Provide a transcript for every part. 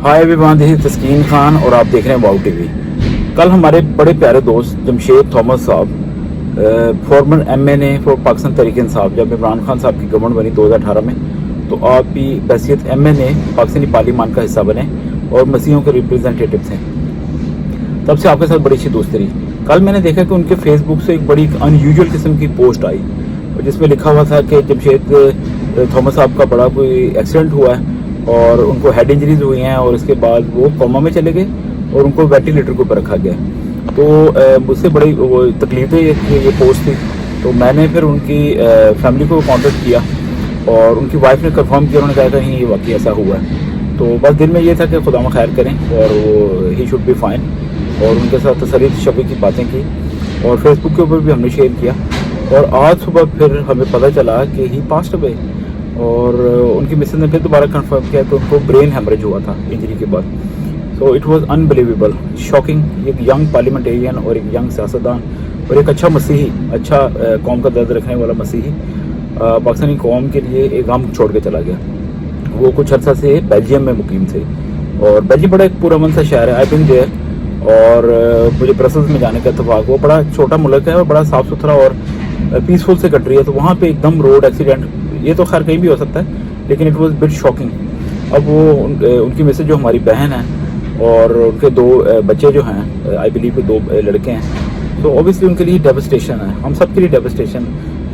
Hi everyone, this is तस्कीन खान और आप देख रहे हैं वाउ टीवी। कल हमारे बड़े प्यारे दोस्त जमशेद थॉमस साहब, farmer MNA for Pakistan Tehreek Insaf, जब इमरान खान साहब की गवर्नमेंट बनी 2018 में, तो आप भी बहसीत एमएनए पाकिस्तानी पार्लियामान का हिस्सा बने और मसीहों के रिप्रेजेंटेटिव थे। तब से आपके साथ बड़ी अच्छी दोस्ती रही। कल मैंने देखा कि उनके फेसबुक से एक बड़ी अनयूजुअल किस्म की पोस्ट आई जिसमें लिखा हुआ था कि जमशेद थॉमस साहब का बड़ा कोई एक्सीडेंट हुआ है और उनको हेड इंजरीज हुई हैं और उसके बाद वो कोमा में चले गए और उनको वेंटिलेटर के ऊपर रखा गया। तो मुझसे बड़ी वो तकलीफ है ये पोस्ट थी। तो मैंने फिर उनकी फैमिली को कांटेक्ट किया और उनकी वाइफ ने कंफर्म किया, उन्होंने कहा था नहीं ये वाकई ऐसा हुआ है। तो बस दिल में ये था कि खुदा खैर करें और वो ही शुड बी फाइन, और उनके साथ तसल्ली शबे की बातें की और फेसबुक के ऊपर भी हमने शेयर किया। और आज सुबह फिर हमें पता चला कि ही पास्ट अवे, और उनकी मिसेज ने फिर दोबारा कंफर्म किया कि उनको ब्रेन हेमरेज हुआ था इंजरी के बाद। So it was unbelievable, shocking. एक यंग पार्लियामेंटेरियन और एक यंग सियासतदान और एक अच्छा मसीही, अच्छा कौम का दर्द रखने वाला मसीही पाकिस्तानी कौम के लिए एक गम छोड़ के चला गया। वो कुछ अर्सा से बेल्जियम में मुकीम थे और बेल्जियम बड़ा एक पुरअमन सा शहर है। आई बिन देयर और मुझे ब्रसल्स में जाने का इत्तेफाक। वो बड़ा छोटा मुल्क है और बड़ा साफ़ सुथरा और पीसफुल से कंट्री है। तो वहाँ पे एकदम रोड एक्सीडेंट, ये तो खैर कहीं भी हो सकता है, लेकिन इट वाज बिट शॉकिंग। अब वो उनकी मिसेज जो हमारी बहन है और उनके दो बच्चे जो हैं, आई बिलीव के 2 लड़के हैं, तो ऑब्वियसली उनके लिए डेवस्टेशन है, हम सब के लिए डेवस्टेशन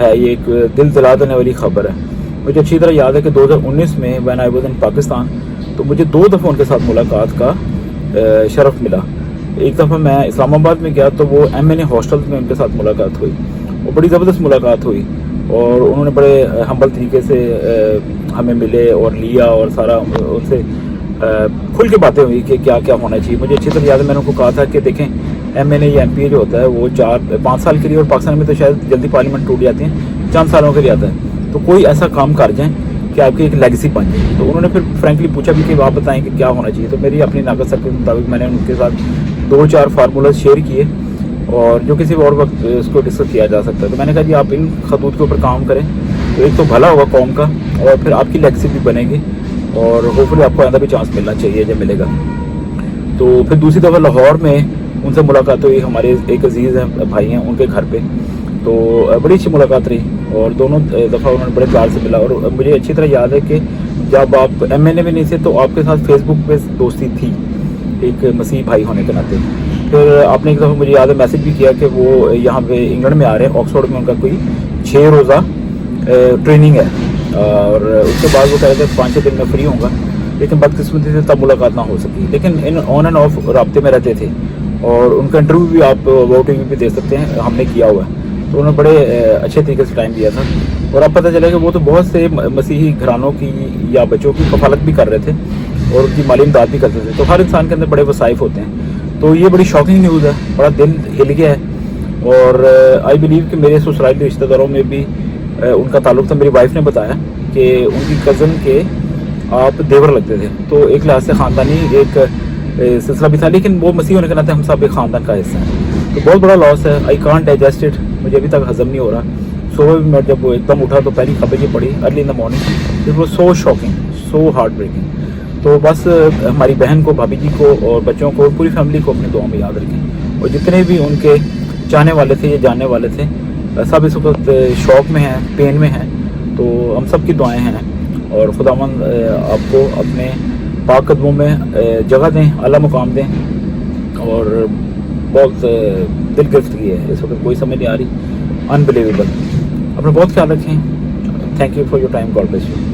है। ये एक दिल दिला देने वाली खबर है। मुझे अच्छी तरह याद है कि 2019 में when I was in Pakistan, तो मुझे 2 दफ़ा उनके साथ मुलाकात का शरफ मिला। एक दफ़ा मैं इस्लामाबाद में गया तो वो एमएनए हॉस्टल में उनके साथ मुलाकात हुई और बड़ी ज़बरदस्त मुलाकात हुई और उन्होंने बड़े हम्बल तरीके से हमें मिले और लिया और सारा उनसे खुल के बातें हुई कि क्या क्या होना चाहिए। मुझे अच्छी तरह याद है, मैंने उनको कहा था कि देखें एमएनए या एमपीए जो होता है वो 4-5 साल के लिए, और पाकिस्तान में तो शायद जल्दी पार्लियामेंट टूट जाती है, 4 सालों के लिए आता है। तो कोई ऐसा काम कर जाएँ कि आपकी एक लेगेसी बन जाए। तो उन्होंने फिर फ्रेंकली पूछा भी कि आप बताएं कि क्या होना चाहिए। तो मेरी अपनी नाकत सर के मुताबिक मैंने उनके साथ 2-4 फार्मूलाज शेयर किए और जो किसी और वक्त इसको डिस्कस किया जा सकता है। तो मैंने कहा जी आप इन खतूत के ऊपर काम करें तो एक तो भला होगा कौम का और फिर आपकी लेगेसी भी बनेगी और होपफुली आपको आइंदा भी चांस मिलना चाहिए जब मिलेगा। तो फिर दूसरी दफ़ा लाहौर में उनसे मुलाकात हुई, हमारे एक अजीज़ हैं भाई हैं उनके घर पे, तो बड़ी अच्छी मुलाकात रही और दोनों दफ़ा उन्होंने बड़े प्यार से मिला। और मुझे अच्छी तरह याद है कि जब आप एमएनए में नहीं थे तो आपके साथ फेसबुक पे दोस्ती थी एक मसीह भाई होने के नाते। फिर आपने एक दफ़ा मुझे याद है मैसेज भी किया कि वो यहाँ पे इंग्लैंड में आ रहे हैं, ऑक्सफोर्ड में उनका कोई 6 रोज़ा ट्रेनिंग है और उसके बाद वो कह रहे थे 5-6 दिन में फ्री होगा, लेकिन बदकिस्मती से तब मुलाकात ना हो सकी। लेकिन इन ऑन एंड ऑफ रब्ते में रहते थे और उनका इंटरव्यू भी आप वाउ टीवी पे दे सकते हैं, हमने किया हुआ है। तो उन्होंने बड़े अच्छे तरीके से टाइम दिया था और अब पता चला कि वो तो बहुत से मसीही घरानों की या बच्चों की कफालत भी कर रहे थे और उनकी माली इमदाद भी करते थे। तो हर इंसान के अंदर बड़े वसाइफ होते हैं। तो ये बड़ी शॉकिंग न्यूज़ है, बड़ा दिल हिल गया है। और आई बिलीव कि मेरे ससुराली रिश्तेदारों में भी उनका ताल्लुक था। मेरी वाइफ ने बताया कि उनकी कज़न के आप देवर लगते थे, तो एक लिहाज से ख़ानदानी एक सिलसिला भी था, लेकिन वो मसीह होने के नाते हम सब एक ख़ानदान का हिस्सा हैं। तो बहुत बड़ा लॉस है। आई कांट डाइजेस्ट इट, मुझे अभी तक हज़म नहीं हो रहा। सुबह भी मैं जब एकदम उठा तो पहली खबर ये पड़ी early in the morning, it was so shocking, so heartbreaking. तो बस हमारी बहन को, भाभी जी को और बच्चों को, पूरी फैमिली को अपनी दुआ में याद रखें और जितने भी उनके चाहने वाले थे या जानने वाले थे सब इस वक्त शौक में हैं, पेन में हैं। तो हम सब की दुआएं हैं और खुदावंद आपको अपने पाक कदमों में जगह दें, आला मुकाम दें। और बहुत दिल गिरफ्त की है इस वक्त, कोई समझ नहीं आ रही, अनबिलीवेबल। अपना बहुत ख्याल रखें। Thank you for your time, God bless you.